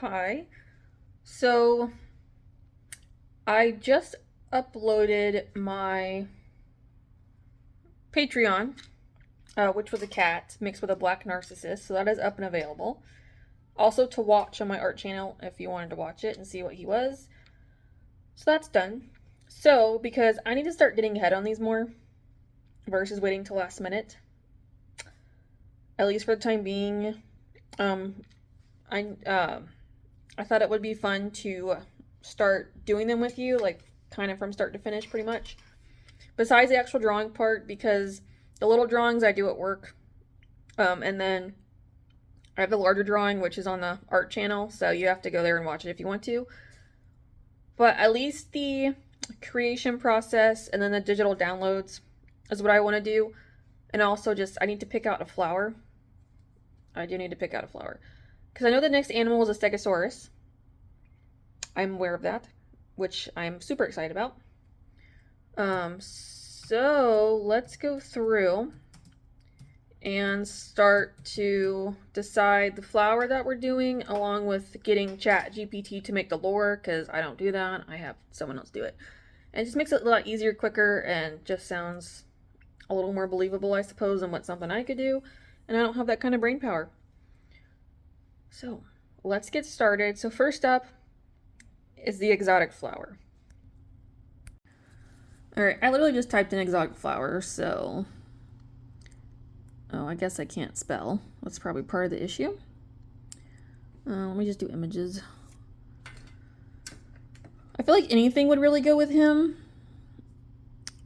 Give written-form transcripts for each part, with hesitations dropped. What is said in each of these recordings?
Hi. So I just uploaded my Patreon, which was a cat mixed with a black narcissist. So that is up and available. Also to watch on my art channel if you wanted to watch it and see what he was. So that's done. So because I need to start getting ahead on these more versus waiting till last minute, at least for the time being, um, I uh, I thought it would be fun to start doing them with you, like kind of from start to finish, pretty much. Besides the actual drawing part, because the little drawings I do at work, and then I have the larger drawing, which is on the art channel, so you have to go there and watch it if you want to. But at least the creation process and then the digital downloads is what I want to do. And also, just I need to pick out a flower. I do need to pick out a flower. Because I know the next animal is a Stegosaurus. I'm aware of that, which I'm super excited about. So let's go through and start to decide the flower that we're doing, along with getting ChatGPT to make the lore, because I don't do that. I have someone else do it. And it just makes it a lot easier, quicker, and just sounds a little more believable, I suppose, than what something I could do. And I don't have that kind of brain power. So let's get started. So first up is the exotic flower. Alright, I literally just typed in exotic flower, so... Oh, I guess I can't spell. That's probably part of the issue. Let me just do images. I feel like anything would really go with him.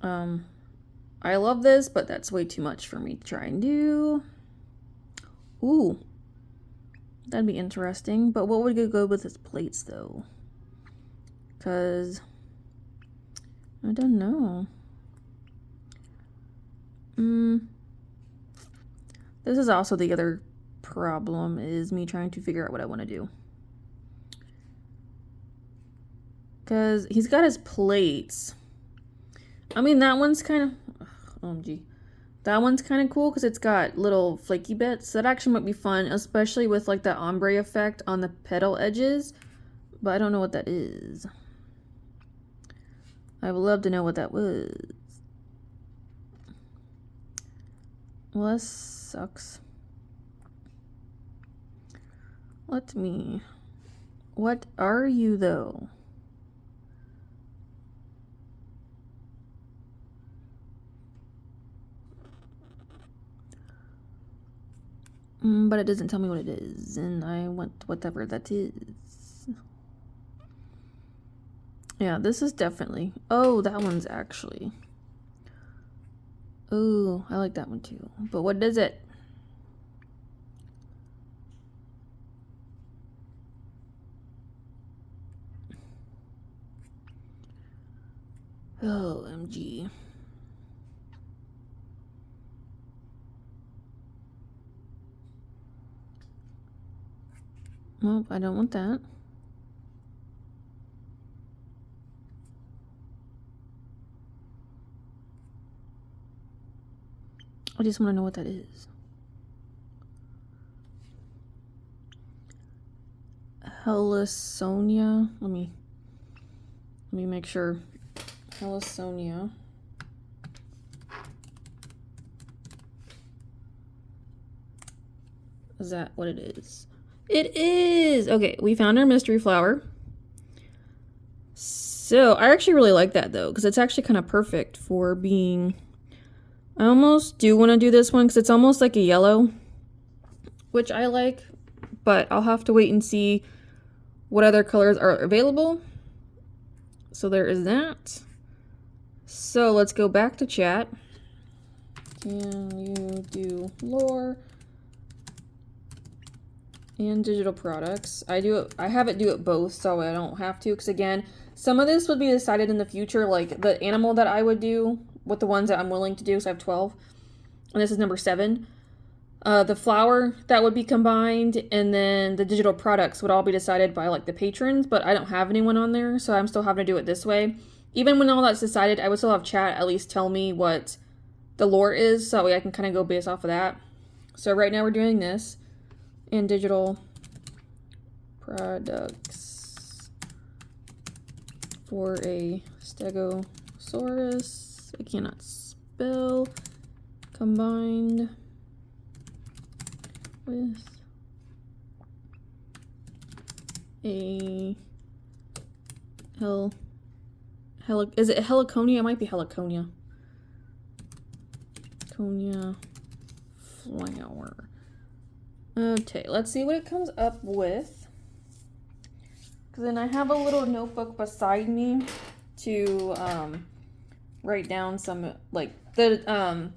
I love this, but that's way too much for me to try and do. Ooh. That'd be interesting. But what would go with his plates, though? Because... I don't know. This is also the other problem, is me trying to figure out what I want to do. Because he's got his plates. I mean, that one's kind of... OMG. That one's kind of cool because it's got little flaky bits. That actually might be fun, especially with like that ombre effect on the petal edges. But I don't know what that is. I would love to know what that was. Well, that sucks. Let me... What are you, though? But it doesn't tell me what it is, and I want whatever that is. Yeah, this is definitely... Oh, that one's actually... Oh, I like that one too. But what is it? Oh, MG. Well, I don't want that. I just want to know what that is. Heliconia. Let me make sure. Heliconia. Is that what it is? It is! Okay, we found our mystery flower. So, I actually really like that, though, because it's actually kind of perfect for being... I almost do want to do this one, because it's almost like a yellow, which I like, but I'll have to wait and see what other colors are available. So there is that. So let's go back to chat. Can you do lore and digital products? I have it do it both, so I don't have to, because again, some of this would be decided in the future, like the animal that I would do with the ones that I'm willing to do, so I have 12, and this is number 7. The flower that would be combined, and then the digital products would all be decided by like the patrons, but I don't have anyone on there, so I'm still having to do it this way. Even when all that's decided, I would still have chat at least tell me what the lore is, so that way I can kind of go based off of that. So right now we're doing this in digital products for a Stegosaurus. I cannot spell. Combined with a is it Heliconia? It might be Heliconia. Heliconia flower. Okay, let's see what it comes up with. Because then I have a little notebook beside me to write down some, like, the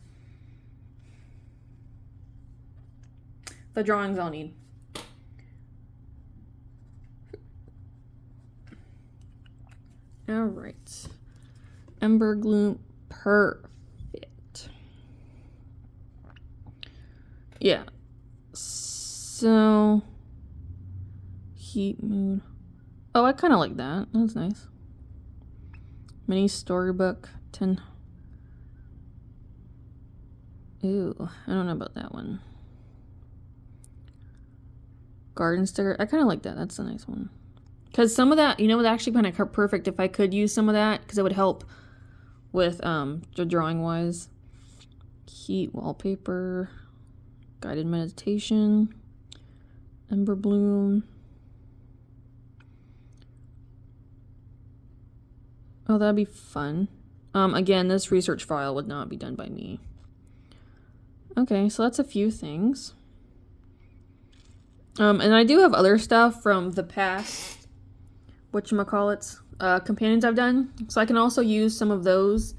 drawings I'll need. All right. Ember gloom, perfect. Yeah. So, heat mood. Oh, I kind of like that. That's nice. Mini storybook 10. Ew, I don't know about that one. Garden sticker. I kind of like that. That's a nice one. Because some of that, you know, would actually kind of perfect if I could use some of that, because it would help with the drawing wise. Heat wallpaper, guided meditation, ember bloom. Oh, that'd be fun. Again, this research file would not be done by me. Okay, so that's a few things. And I do have other stuff from the past, whatchamacallits, companions I've done. So I can also use some of those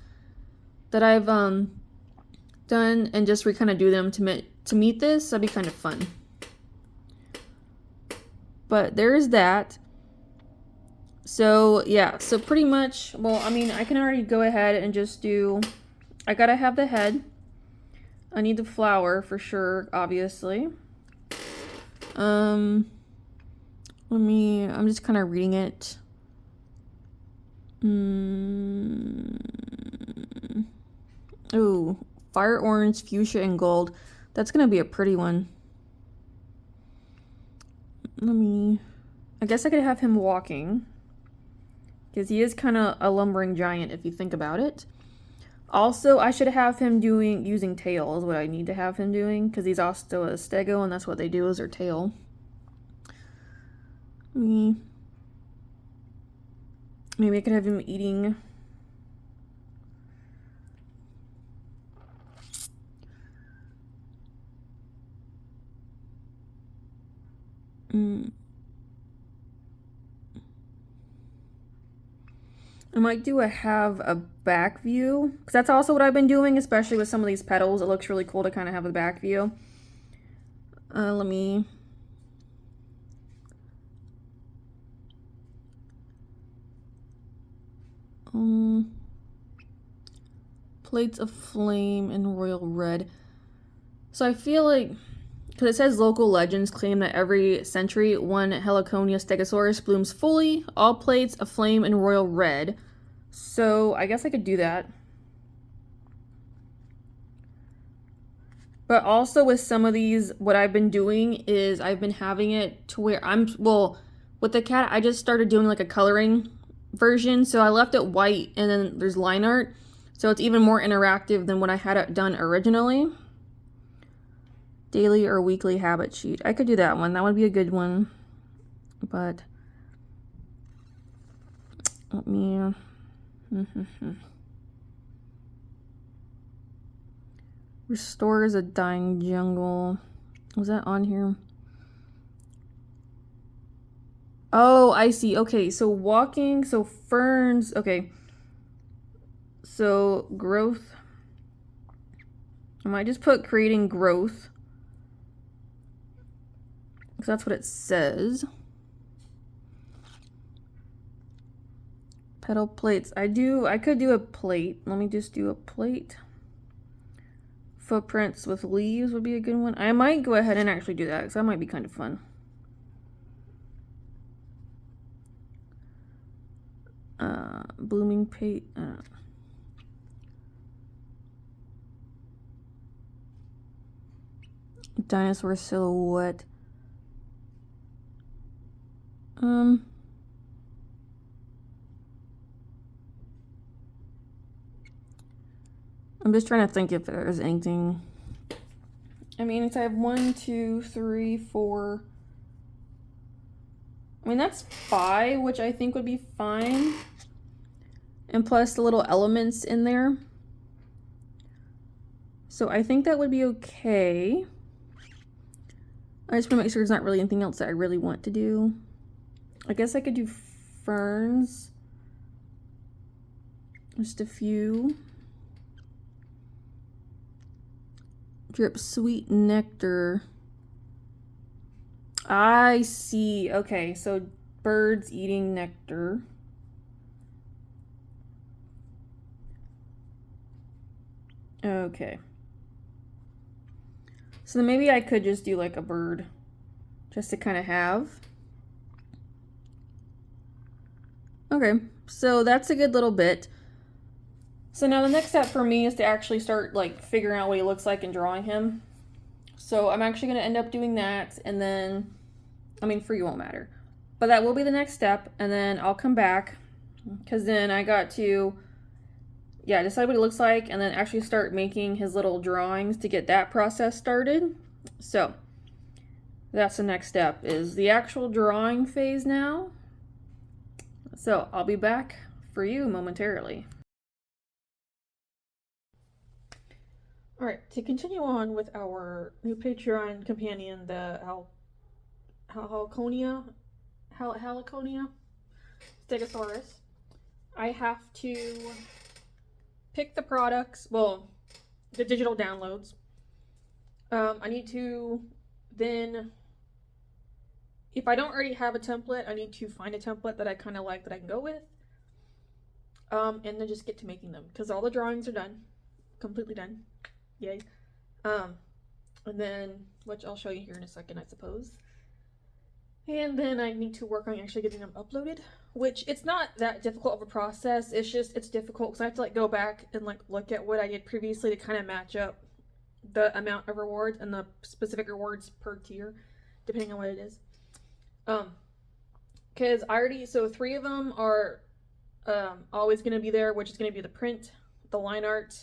that I've done and just kind of do them to meet this. That'd be kind of fun. But there's that. So yeah, so pretty much, well, I mean, I can already go ahead and just do, I gotta have the head. I need the flower for sure, obviously. I'm just kind of reading it. Oh, fire orange, fuchsia, and gold. That's gonna be a pretty one. I guess I could have him walking, because he is kind of a lumbering giant if you think about it. Also, I should have him using tail is what I need to have him doing, because he's also a Stego, and that's what they do is their tail. Maybe I could have him eating. I might have a back view, because that's also what I've been doing, especially with some of these petals. It looks really cool to kind of have a back view. Let me... plates of flame and royal red. So I feel like, because it says local legends claim that every century one Heliconia stegosaurus blooms fully, all plates of flame and royal red. So I guess I could do that. But also with some of these, what I've been doing is I've been having it to where with the cat, I just started doing like a coloring version. So I left it white and then there's line art. So it's even more interactive than what I had it done originally. Daily or weekly habit sheet. I could do that one. That would be a good one. But let me... Restores a dying jungle. Was that on here? Oh, I see. Okay, so walking, so ferns. Okay. So growth. I might just put creating growth, because that's what it says. Petal plates. I could do a plate. Let me just do a plate. Footprints with leaves would be a good one. I might go ahead and actually do that, because that might be kind of fun. Blooming pate. Dinosaur silhouette. I'm just trying to think if there's anything. I mean, it's I have 1, 2, 3, 4. I mean, that's 5, which I think would be fine. And plus the little elements in there. So I think that would be okay. I just want to make sure there's not really anything else that I really want to do. I guess I could do ferns. Just a few. Drip sweet nectar. I see. Okay, so birds eating nectar. Okay. So then maybe I could just do like a bird. Just to kind of have. Okay, so that's a good little bit. So now the next step for me is to actually start like figuring out what he looks like and drawing him. So I'm actually going to end up doing that, and then, I mean, for you won't matter. But that will be the next step, and then I'll come back, because then I got to, decide what he looks like, and then actually start making his little drawings to get that process started. So that's the next step, is the actual drawing phase now. So I'll be back for you momentarily. Alright, to continue on with our new Patreon companion, the Heliconia, Stegosaurus, I have to pick the products, well, the digital downloads. I need to then, if I don't already have a template, I need to find a template that I kind of like that I can go with. And then just get to making them, because all the drawings are done, completely done. Yay. And then, which I'll show you here in a second, I suppose. And then I need to work on actually getting them uploaded, which it's not that difficult of a process. It's just, it's difficult because I have to like go back and like look at what I did previously to kind of match up the amount of rewards and the specific rewards per tier, depending on what it is. Because I already, so 3 of them are always going to be there, which is going to be the print, the line art,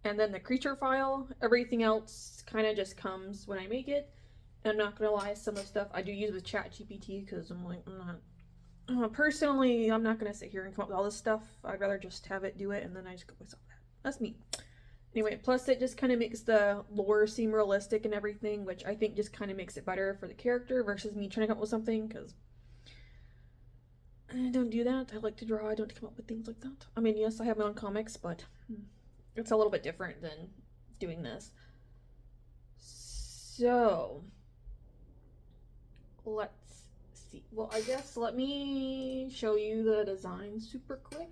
and then the creature file. Everything else kind of just comes when I make it. And I'm not gonna lie, some of the stuff I do use with ChatGPT, because I'm like, personally, I'm not gonna sit here and come up with all this stuff. I'd rather just have it do it, and then I just go myself. That's me. Anyway, plus it just kind of makes the lore seem realistic and everything, which I think just kind of makes it better for the character versus me trying to come up with something, because I don't do that. I like to draw. I don't come up with things like that. I mean, yes, I have my own comics, but it's a little bit different than doing this. So let's see. Well, I guess let me show you the design super quick.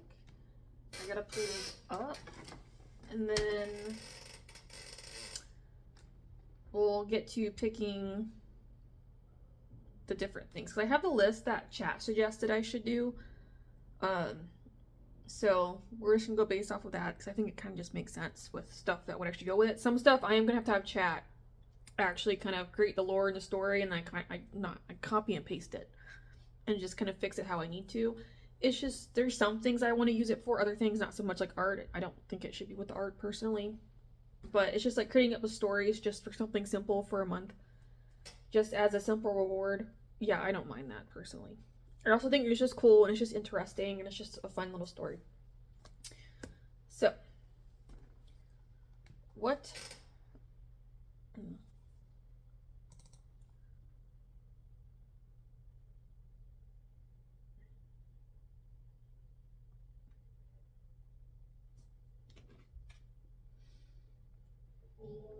I gotta put it up, and then we'll get to picking the different things. Because I have the list that chat suggested I should do. So we're just gonna go based off of that, because I think it kind of just makes sense with stuff that would actually go with it. Some stuff I am gonna have to have chat actually kind of create the lore and the story, and I copy and paste it and just kind of fix it how I need to. It's just, there's some things I want to use it for, other things not so much, like art. I don't think it should be with the art personally, but it's just like creating up the stories just for something simple for a month, just as a simple reward. Yeah, I don't mind that personally. I also think it's just cool, and it's just interesting, and it's just a fun little story. So what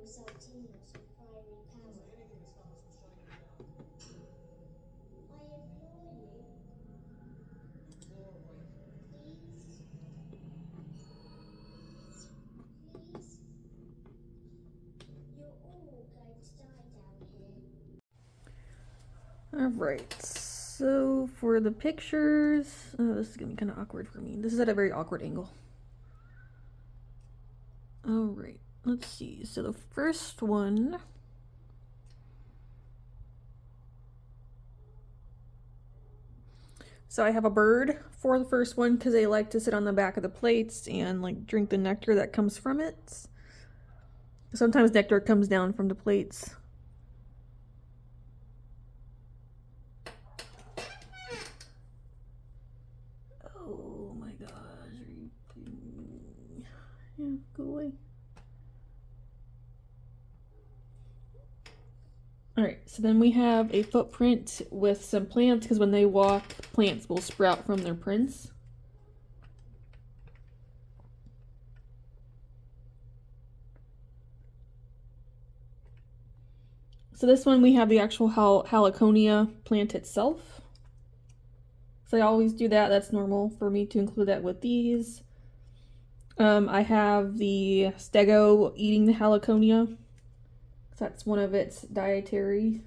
resulting loss of primary power. I implore you. Please. Please. You're all going to die down here. Alright, so for the pictures, this is gonna be kind of awkward for me. This is at a very awkward angle. Alright, let's see. So the first one, So I have a bird for the first one because they like to sit on the back of the plates and like drink the nectar that comes from it. Sometimes nectar comes down from the plates. Oh my gosh. Yeah, go away. Alright, so then we have a footprint with some plants because when they walk, plants will sprout from their prints. So this one we have the actual Heliconia plant itself. So I always do that. That's normal for me to include that with these. I have the Stego eating the Heliconia. So that's one of its dietary.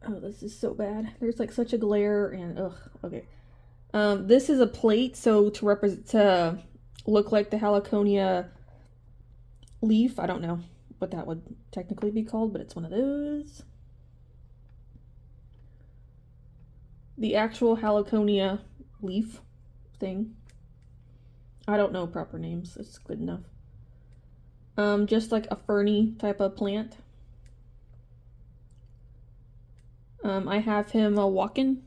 Oh, this is so bad. There's like such a glare and ugh. Okay. This is a plate, so to look like the Heliconia leaf. I don't know what that would technically be called, but it's one of those. The actual Heliconia leaf thing. I don't know proper names. It's good enough. Just like a ferny type of plant. I have him walking.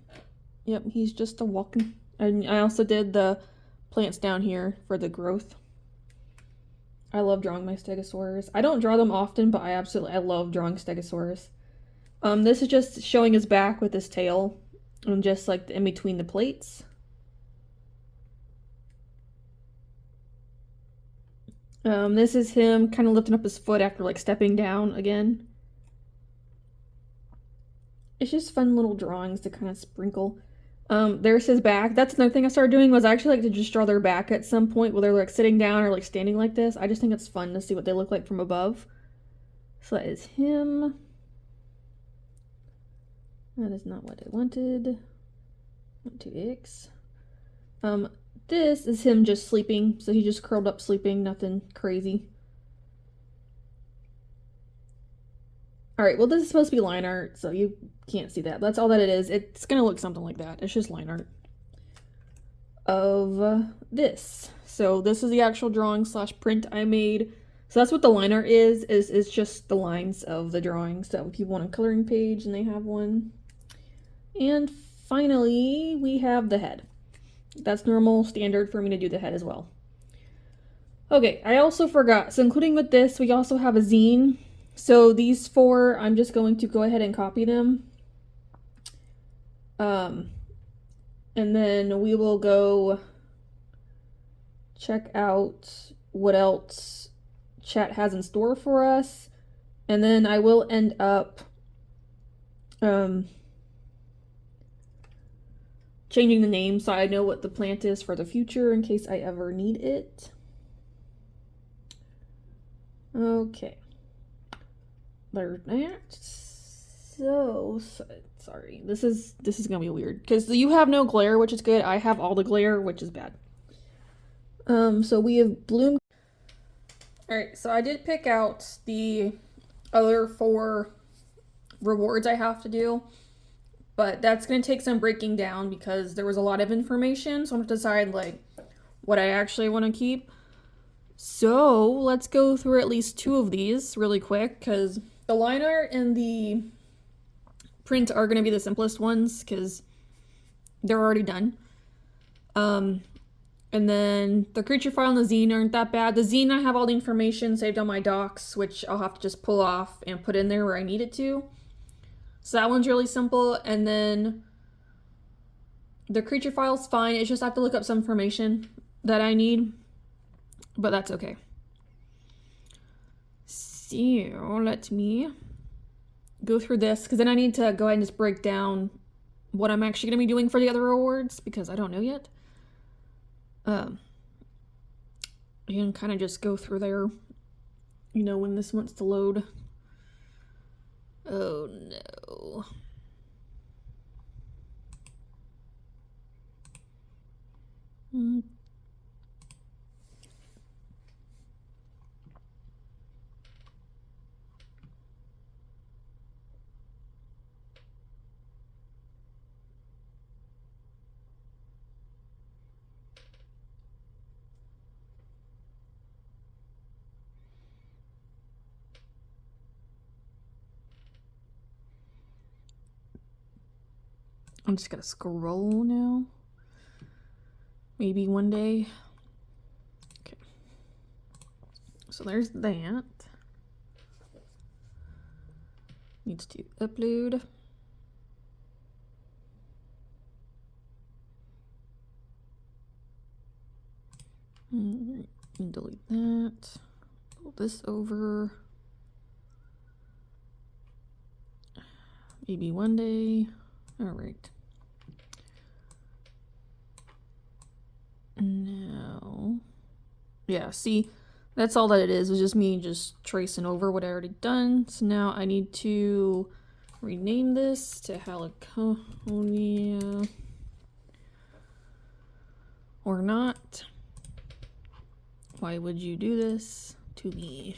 Yep, he's just a walking. And I also did the plants down here for the growth. I love drawing my Stegosaurus. I don't draw them often, but I love drawing Stegosaurus. This is just showing his back with his tail, and just like in between the plates. This is him kind of lifting up his foot after like stepping down again. It's just fun little drawings to kind of sprinkle. There's his back. That's another thing I started doing was I actually like to just draw their back at some point while they're like sitting down or like standing like this. I just think it's fun to see what they look like from above. So that is him. That is not what I wanted. 1, 2, X. This is him just sleeping. So he just curled up sleeping, nothing crazy. Alright, well this is supposed to be line art, so you can't see that. That's all that it is. It's gonna look something like that. It's just line art of this. So this is the actual drawing / print I made. So that's what the line art is just the lines of the drawing. So if you want a coloring page and they have one. And finally, we have the head. That's normal, standard for me to do the head as well. Okay, I also forgot. So including with this, we also have a zine. So these 4, I'm just going to go ahead and copy them. And then we will go check out what else chat has in store for us. And then I will end up changing the name so I know what the plant is for the future in case I ever need it. Okay. There's that. So sorry. This is gonna be weird because you have no glare, which is good. I have all the glare, which is bad. So we have bloom. All right. So I did pick out the other 4 rewards I have to do, but that's gonna take some breaking down because there was a lot of information. So I'm gonna decide like what I actually want to keep. So let's go through at least 2 of these really quick because the line art and the print are going to be the simplest ones because they're already done. And then the creature file and the zine aren't that bad. The zine, I have all the information saved on my docs, which I'll have to just pull off and put in there where I need it to. So that one's really simple. And then the creature file's fine. It's just I have to look up some information that I need, but that's okay. So let me go through this because then I need to go ahead and just break down what I'm actually going to be doing for the other rewards because I don't know yet. You can kind of just go through there, when this wants to load. Oh no. I'm just gonna scroll now. Maybe one day. Okay. So there's that. Needs to upload. Alright, delete that. Pull this over. Maybe one day. Alright. Now, yeah, see, that's all that it is. It's just me just tracing over what I already done. So now I need to rename this to Heliconia. Or not. Why would you do this to me?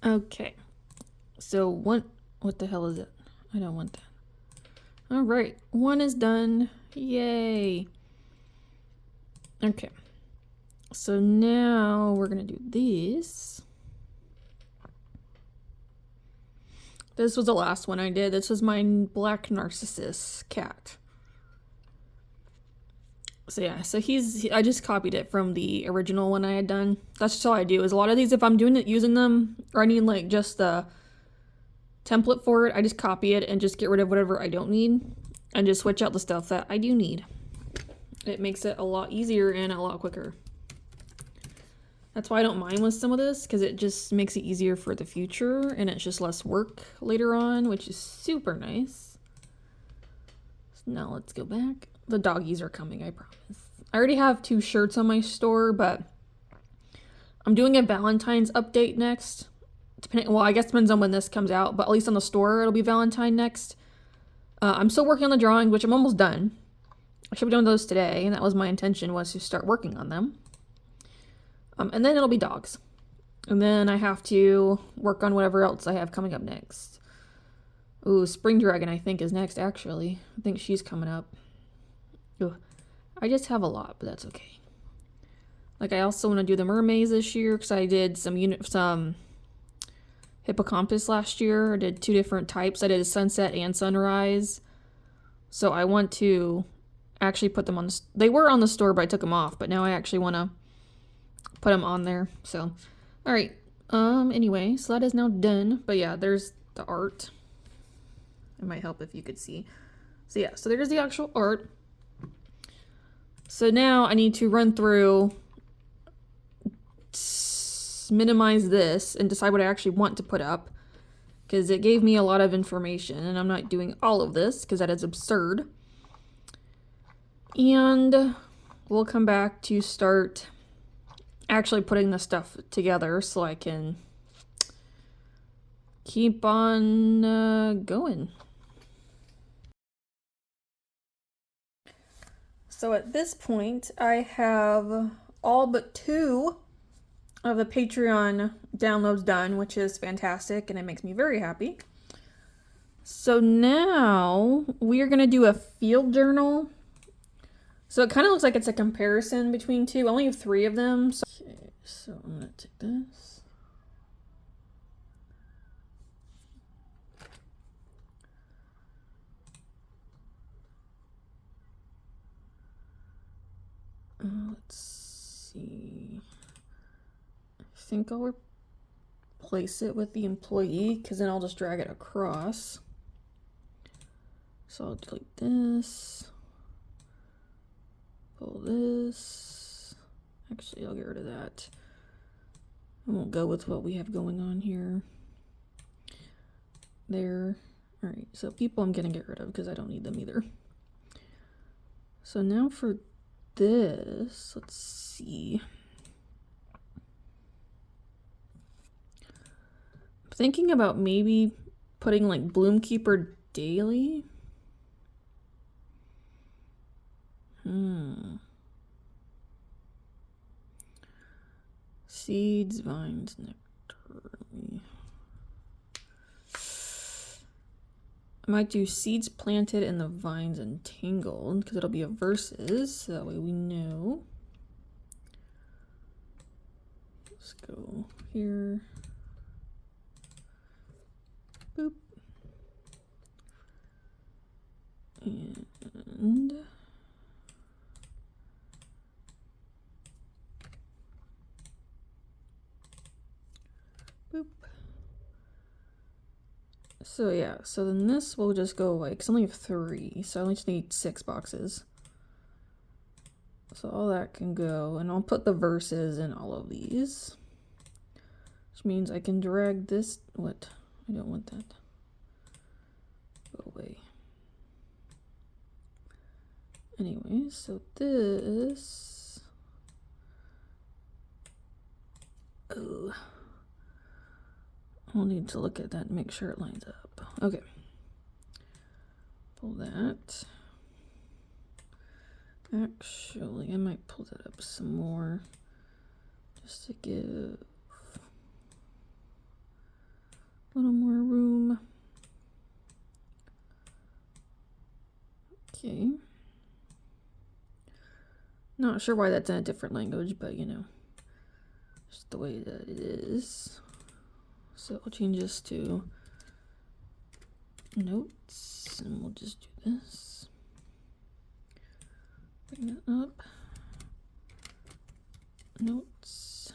Okay. So what the hell is it? I don't want that. All right, one is done. Yay. Okay. So now we're gonna do this. This was the last one I did. This was my black narcissus cat. So yeah, so I just copied it from the original one I had done. That's just all I do, is a lot of these, if I'm doing it, using them, or I need like just the template for it, I just copy it and just get rid of whatever I don't need and just switch out the stuff that I do need. It makes it a lot easier and a lot quicker. That's why I don't mind with some of this, because it just makes it easier for the future and it's just less work later on, which is super nice. So now let's go back. The doggies are coming, I promise. I already have 2 shirts on my store, but I'm doing a Valentine's update next. Well, I guess it depends on when this comes out, but at least on the store, it'll be Valentine next. I'm still working on the drawing, which I'm almost done. I should be doing those today, and that was my intention, was to start working on them. And then it'll be dogs. And then I have to work on whatever else I have coming up next. Ooh, Spring Dragon, I think, is next, actually. I think she's coming up. Ooh, I just have a lot, but that's okay. Like, I also want to do the mermaids this year, because I did some hippocampus last year. I did 2 different types. I did a sunset and sunrise. So I want to actually put them on the... They were on the store, but I took them off. But now I actually want to put them on there. So, alright. Anyway, so that is now done. But yeah, there's the art. It might help if you could see. So yeah, so there's the actual art. So now I need to run through, minimize this, and decide what I actually want to put up. Because it gave me a lot of information, and I'm not doing all of this, because that is absurd. And we'll come back to start actually putting the stuff together so I can keep on going. So at this point, I have all but 2 of the Patreon downloads done, which is fantastic, and it makes me very happy. So now we are going to do a field journal. So it kind of looks like it's a comparison between 2. I only have 3 of them. Okay, so I'm going to take this. Let's see. I think I'll replace it with the employee, because then I'll just drag it across. So I'll delete this. Pull this. Actually, I'll get rid of that. I won't go with what we have going on here. There. Alright, so people I'm going to get rid of because I don't need them either. So now for this, let's see. I'm thinking about maybe putting like Bloomkeeper daily. Seeds, vines, nectar. I might do seeds planted and the vines entangled, because it'll be a versus, so that way we know. Let's go here. Boop. Boop. So yeah, so then this will just go away, because I only have 3, so I only just need 6 boxes. So all that can go, and I'll put the verses in all of these. Which means I can drag this, what? I don't want that. Go away. Anyway, so this... Oh. I'll need to look at that and make sure it lines up. Okay. Pull that. Actually, I might pull that up some more. Just to give a little more room. Okay. Not sure why that's in a different language, but you know, just the way that it is. So I'll change this to notes, and we'll just do this. Bring that up. Notes.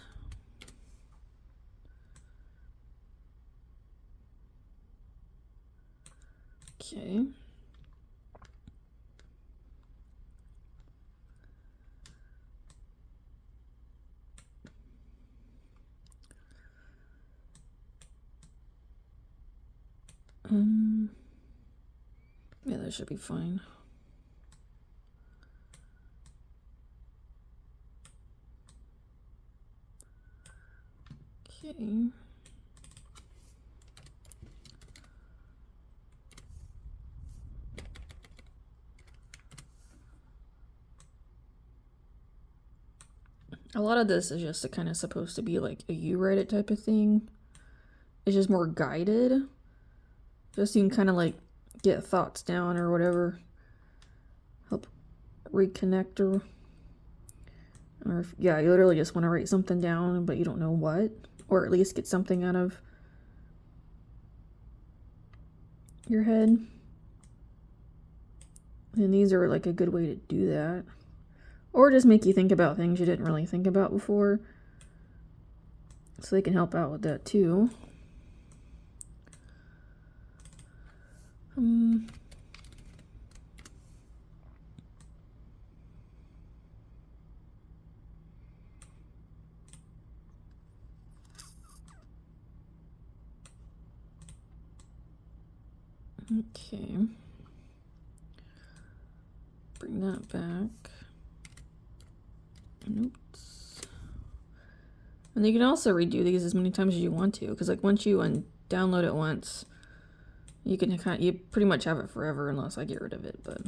Okay. Yeah, that should be fine. Okay. A lot of this is just kind of supposed to be like a you write it type of thing. It's just more guided. Just so you can kind of like get thoughts down or whatever. Help reconnect or if, yeah, you literally just want to write something down, but you don't know what. Or at least get something out of your head. And these are like a good way to do that. Or just make you think about things you didn't really think about before. So they can help out with that too. Okay. Bring that back. Notes. And you can also redo these as many times as you want to, because like once you download it once, you can you pretty much have it forever unless I get rid of it, but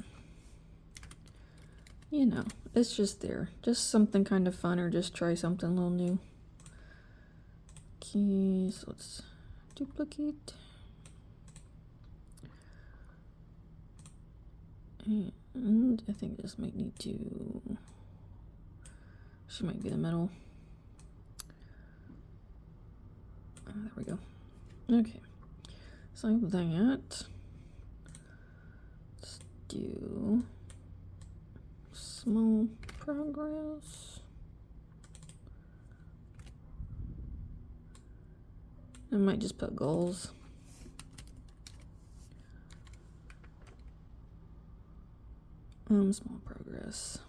you know, it's just there. Just something kind of fun, or just try something a little new. Okay, so let's duplicate. And I think this might need to... She might be the middle. There we go. Okay. So that. Let's do small progress. I might just put goals. Small progress.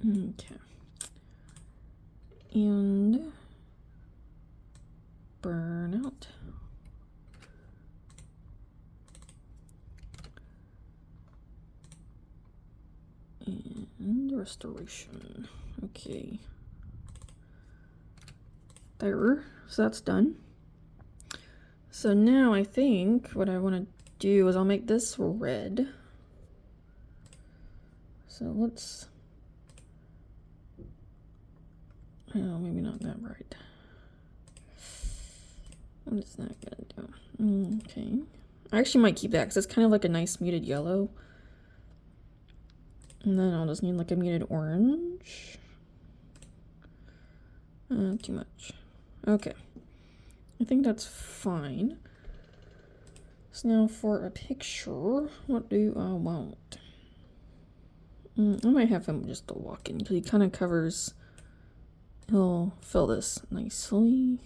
Okay. And burnout. And restoration. Okay. There. So that's done. So now I think what I want to do is I'll make this red. So let's... Oh, maybe not that bright. I'm just not gonna do. Okay. I actually might keep that because it's kind of like a nice muted yellow. And then I'll just need like a muted orange. Too much. Okay. I think that's fine. So now for a picture, what do I want? I might have him just a walk in because he kind of covers. He'll fill this nicely.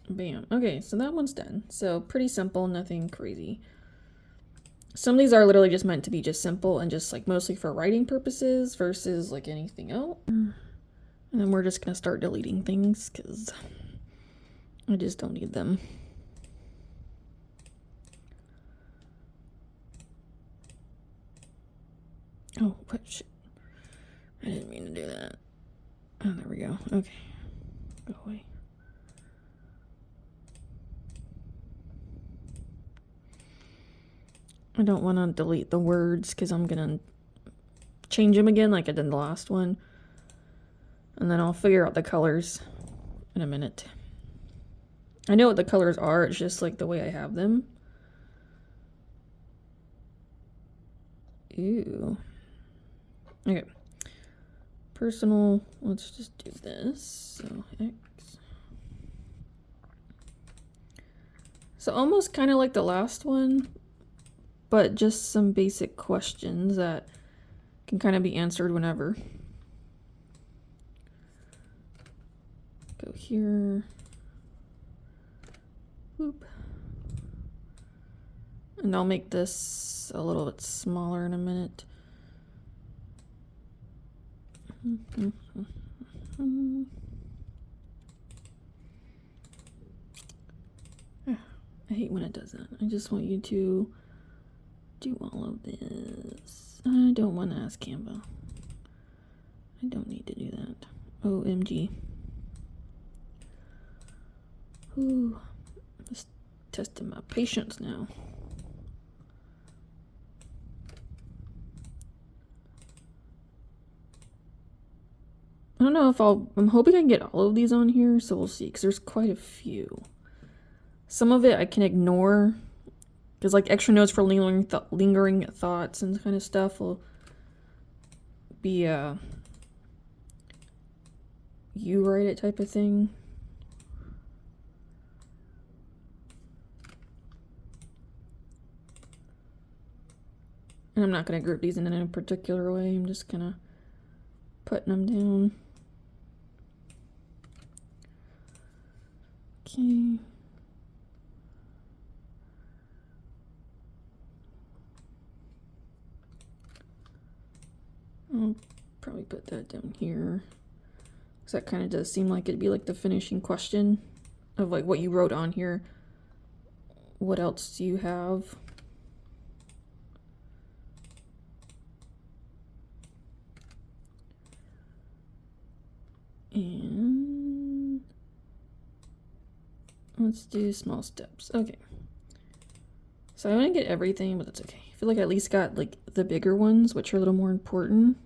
Bam. Okay, so that one's done. So pretty simple, nothing crazy. Some of these are literally just meant to be just simple and just like mostly for writing purposes versus like anything else. And then we're just gonna start deleting things because I just don't need them. Oh, what shit. I didn't mean to do that. Oh, there we go. Okay. Go away. I don't want to delete the words because I'm going to change them again like I did the last one. And then I'll figure out the colors in a minute. I know what the colors are, it's just like the way I have them. Ew. Okay. Personal, let's just do this. So X. So almost kind of like the last one, but just some basic questions that can kind of be answered whenever. Go here. Whoop. And I'll make this a little bit smaller in a minute. I hate when it does that. I just want you to do all of this. I don't want to ask Canva. I don't need to do that. OMG. Ooh, just testing my patience now. I don't know if I'm hoping I can get all of these on here, so we'll see, because there's quite a few. Some of it I can ignore, because like extra notes for lingering thoughts and kind of stuff will be you write it type of thing. And I'm not going to group these in any particular way, I'm just going to putting them down. Okay. I'll probably put that down here. Because that kind of does seem like it'd be like the finishing question of like what you wrote on here. What else do you have? And let's do small steps. Okay. So I want to get everything, but that's okay. I feel like I at least got like the bigger ones, which are a little more important.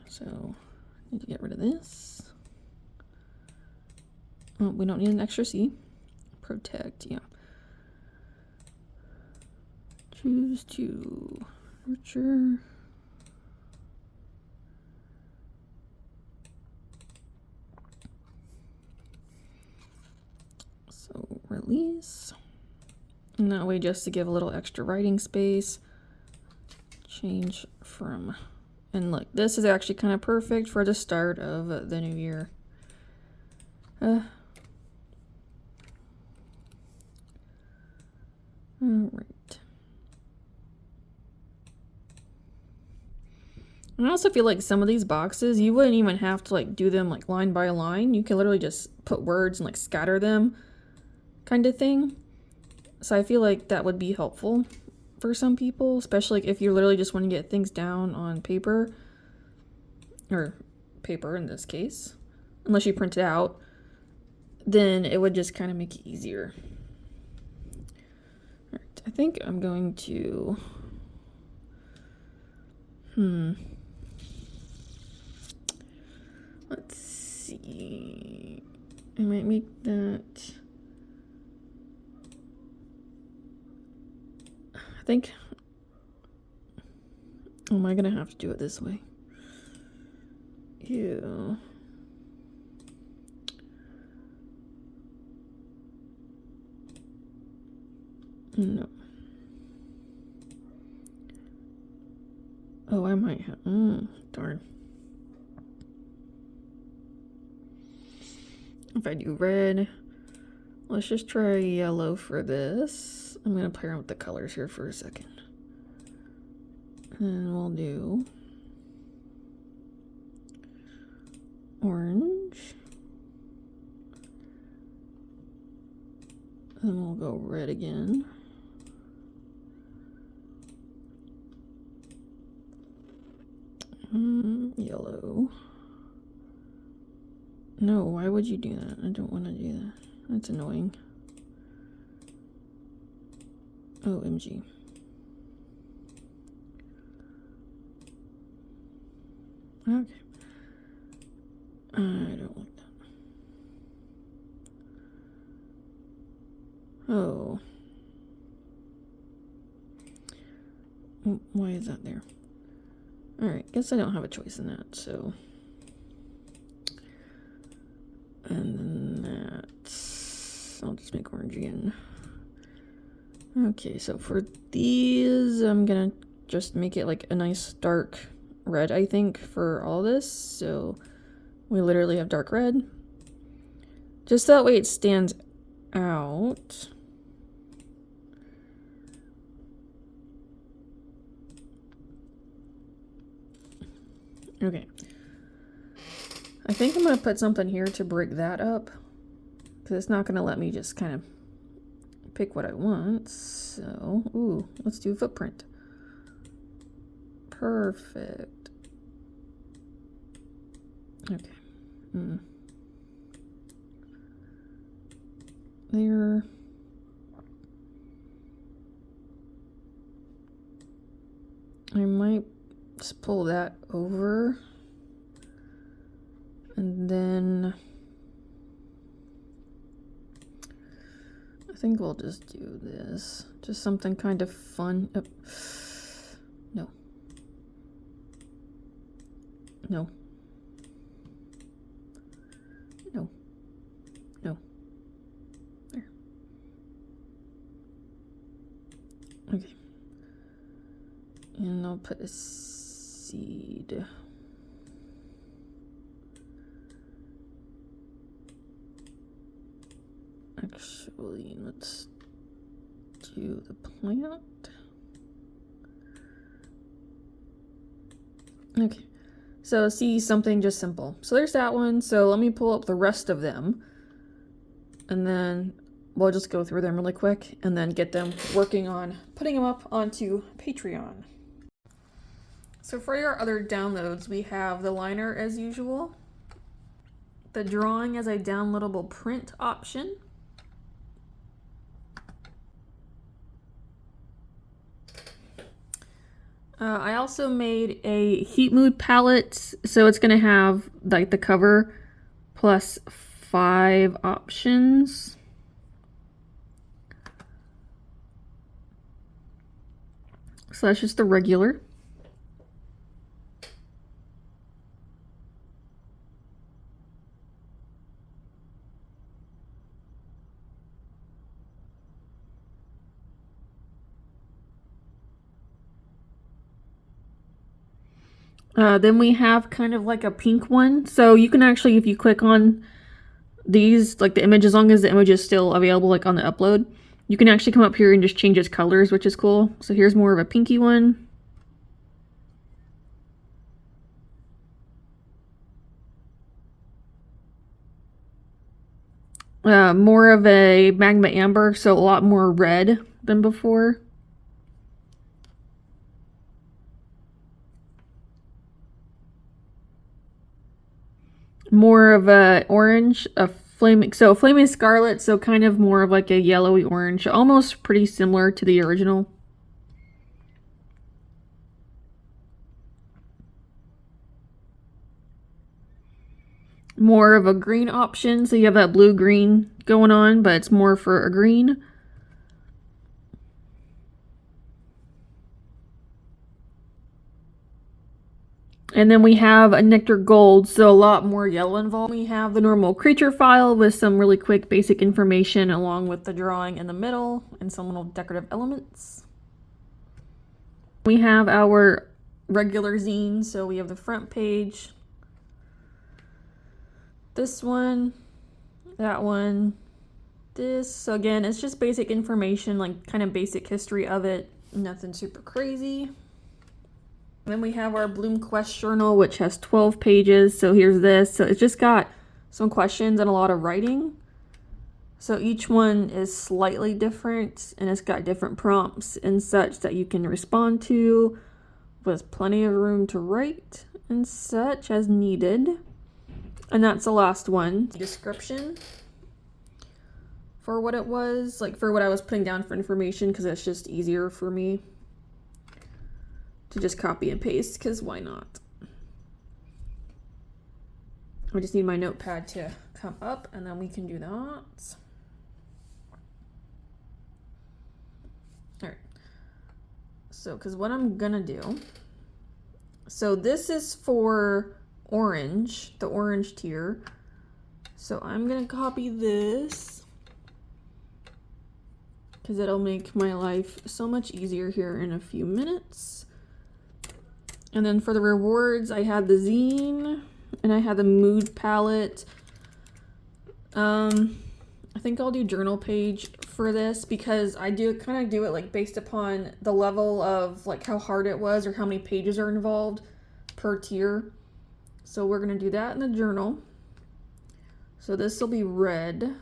So I need to get rid of this. Oh, we don't need an extra C. Protect, yeah. Choose to nurture. So release. And that way, just to give a little extra writing space. Change from, and look, this is actually kind of perfect for the start of the new year. All right. I also feel like some of these boxes, you wouldn't even have to like do them like line by line. You can literally just put words and like scatter them kind of thing. So I feel like that would be helpful for some people, especially like if you literally just want to get things down on paper, or paper in this case, unless you print it out, then it would just kind of make it easier. All right, I think I'm going to, let's see, I might make that, I think, oh, am I gonna have to do it this way? Ew. No. Oh, I might have. Darn. If I do red, let's just try yellow for this. I'm gonna play around with the colors here for a second. And we'll do orange. And we'll go red again. Yellow. No, why would you do that? I don't want to do that. That's annoying. OMG. Okay. I don't like that. Oh. Why is that there? Alright, guess I don't have a choice in that, so. And then that. I'll just make orange again. Okay, so for these, I'm gonna just make it like a nice dark red, I think, for all this. So we literally have dark red. Just that way it stands out. Okay. I think I'm gonna put something here to break that up, because it's not gonna let me just kind of pick what I want. So, ooh, let's do a footprint. Perfect. Okay. There. I might just pull that over. And then I think we'll just do this. Just something kind of fun. Oh. No. No. No. No. There. Okay. And I'll put a seed. Actually, let's do the plant. Okay, so see, something just simple. So there's that one. So let me pull up the rest of them, and then we'll just go through them really quick and then get them working on putting them up onto Patreon. So for your other downloads, we have the liner as usual, the drawing as a downloadable print option, I also made a heat mood palette, so it's gonna have like the cover plus 5 options. So that's just the regular. Then we have kind of like a pink one. So you can actually, if you click on these, like the image, as long as the image is still available, like on the upload, you can actually come up here and just change its colors, which is cool. So here's more of a pinky one. More of a magma amber, so a lot more red than before. More of a orange, a flaming scarlet, so kind of more of like a yellowy orange, almost pretty similar to the original. More of a green option, so you have that blue-green going on, but it's more for a green. And then we have a nectar gold, so a lot more yellow involved. We have the normal creature file with some really quick basic information along with the drawing in the middle and some little decorative elements. We have our regular zine, so we have the front page, this one, that one, this. So again, it's just basic information, like kind of basic history of it, nothing super crazy. Then we have our Bloom Quest journal, which has 12 pages. So here's this. So it's just got some questions and a lot of writing. So each one is slightly different, and it's got different prompts and such that you can respond to with plenty of room to write and such as needed. And that's the last one. Description for what it was, like for what I was putting down for information, because it's just easier for me to just copy and paste, because why not? I just need my notepad to come up and then we can do that. All right. So, because what I'm gonna do, so this is for orange, the orange tier. So I'm gonna copy this because it'll make my life so much easier here in a few minutes. And then for the rewards, I had the zine and I had the mood palette. I think I'll do journal page for this because I do kind of do it like based upon the level of like how hard it was or how many pages are involved per tier. So we're gonna do that in the journal. So this will be red.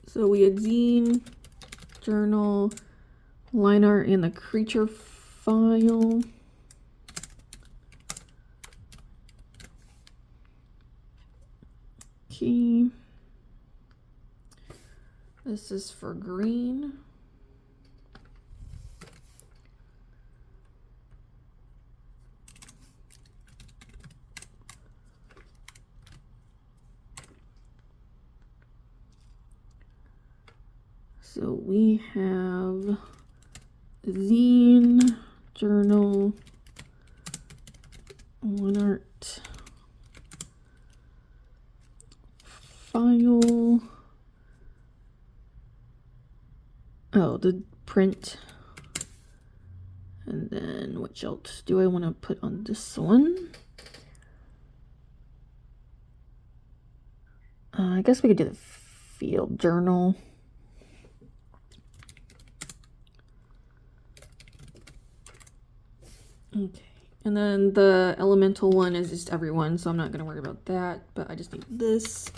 So we had zine, journal, line art, and the creature file. Okay. This is for green. So we have zine, journal, line art, file. Oh, the print. And then which else do I want to put on this one? I guess we could do the field journal. Okay, and then the elemental one is just everyone, so I'm not going to worry about that, but I just need this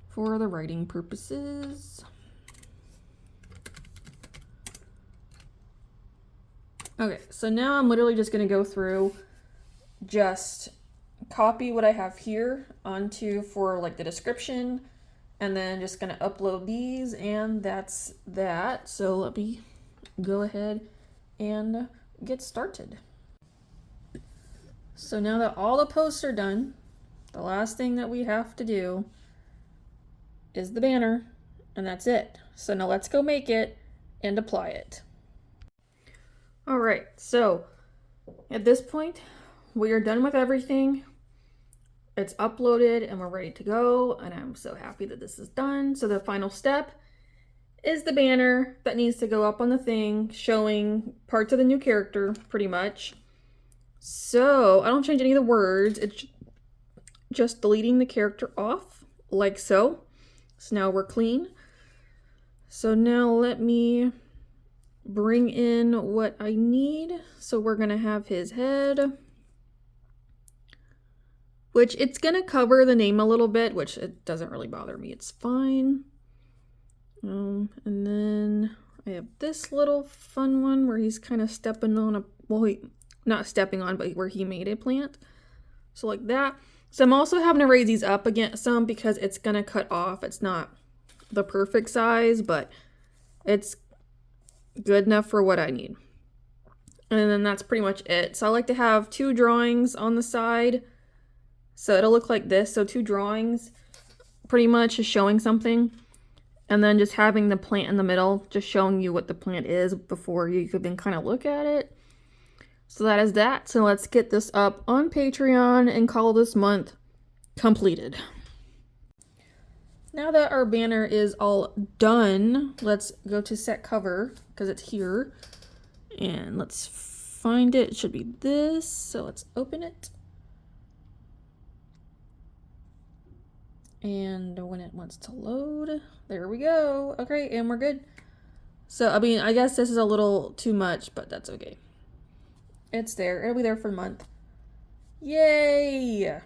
for the writing purposes. Okay, so now I'm literally just going to go through, just copy what I have here onto for like the description, and then just going to upload these, and that's that. So let me go ahead and get started. So now that all the posts are done, the last thing that we have to do is the banner, and that's it. So now let's go make it and apply it. All right, so at this point, we are done with everything. It's uploaded and we're ready to go, and I'm so happy that this is done. So the final step is the banner that needs to go up on the thing showing parts of the new character, pretty much. So I don't change any of the words. It's just deleting the character off like so. So now we're clean. So now let me bring in what I need. So we're going to have his head, which it's going to cover the name a little bit, which it doesn't really bother me. It's fine. And then I have this little fun one where he's kind of stepping on a, well, not stepping on, but where he made a plant. So like that. So I'm also having to raise these up again some because it's going to cut off. It's not the perfect size, but it's good enough for what I need. And then that's pretty much it. So I like to have 2 drawings on the side So it'll look like this. So 2 drawings pretty much is showing something. And then just having the plant in the middle, just showing you what the plant is before you could then kind of look at it. So that is that. So let's get this up on Patreon and call this month completed. Now that our banner is all done, let's go to set cover because it's here. And let's find it. It should be this. So let's open it. And when it wants to load, there we go. Okay, and we're good. So, I mean, I guess this is a little too much, but that's okay. It's there. It'll be there for a month. Yay!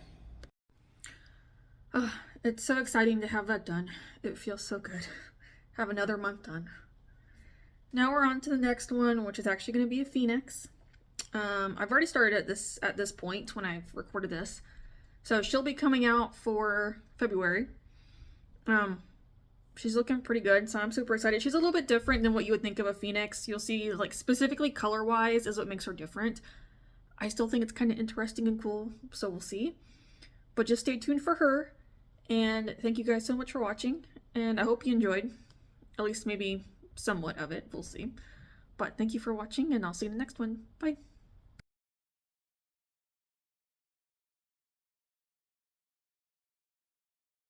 It's so exciting to have that done. It feels so good. Have another month done. Now we're on to the next one, which is actually going to be a phoenix. I've already started at this point when I've recorded this. So she'll be coming out for February. She's looking pretty good, so I'm super excited. She's a little bit different than what you would think of a phoenix. You'll see, like, specifically color-wise is what makes her different. I still think it's kind of interesting and cool, so we'll see. But just stay tuned for her, and thank you guys so much for watching, and I hope you enjoyed, at least maybe somewhat of it. We'll see. But thank you for watching, and I'll see you in the next one. Bye!